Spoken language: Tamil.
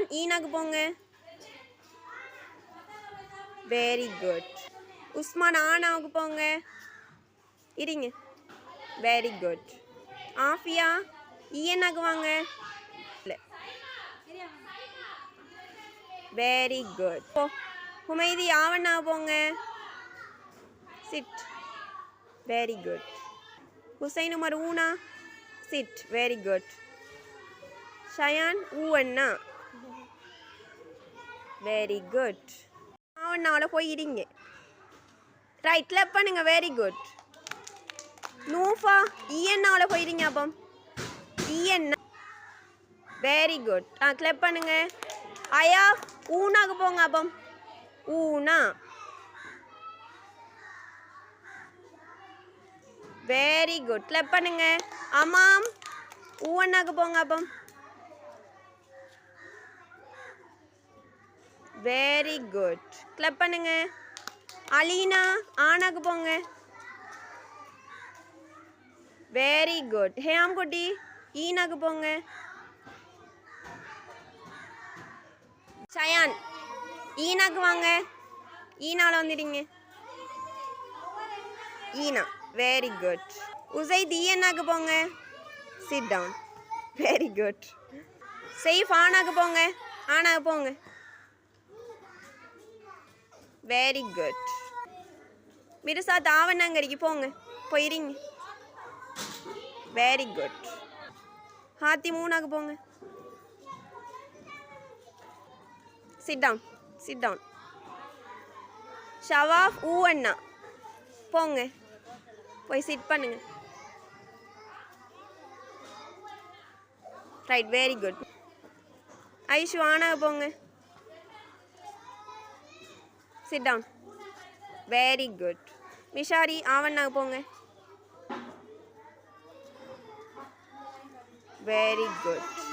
ஈனாக்கு போங்க. Very good. உஸ்மான் ஆனாவுக்கு போங்க. இருங்க. Very good. ஆஃபியா ஈயனாக்கு வாங்க. Very good. போ. ஹுமைதி ஆவண்ணாவுக்கு போங்க. Sit. Very good. Hussain Umar ஊனா. சிட். Very good. ஷயான் ஊவண்ணா. Very good. ஆவண்ணாவில் போய் இருங்க. ரைட் கிளப் பண்ணுங்க. Very good. நூஃபா ஈயண்ணாவில் போயிருங்க. அப்பம் ஈயண்ணா. Very good. கிளப் பண்ணுங்க. அயா ஊனாக்கு போங்க. அப்பம் ஊனா. Very good. கிளப் பண்ணுங்க. அம்மாம் ஊவண்ணாக்கு போங்க. அப்பம் வெரி குட். கிளப் பண்ணுங்க. அலீனா ஆனாக்கு போங்க. Very good. ஹேம் குட்டி ஈனாக்கு போங்க. ஷயான் ஈனாக்கு வாங்க. ஈனாவில் வந்துடுங்க. ஈனா. Very good. உசைத் ஈயனாக்கு போங்க. Sit down. Very good. Saif ஆனாக்கு போங்க. ஆனாக்கு போங்க. Very good. மிருசா தாவண்ணாங்கரிக்கு போங்க. போயிருங்க. Very good. ஹாத்தி மூணாக்கு போங்க. Sit down. Sit down. Shawaf ஊவண்ணா போங்க. போய் சிட் பண்ணுங்க. ரைட். Very good. ஐஷு ஆனாக்கு போங்க. Sit down. Very good. Mishari ஆவண்ணாக்கு போங்க. Very good.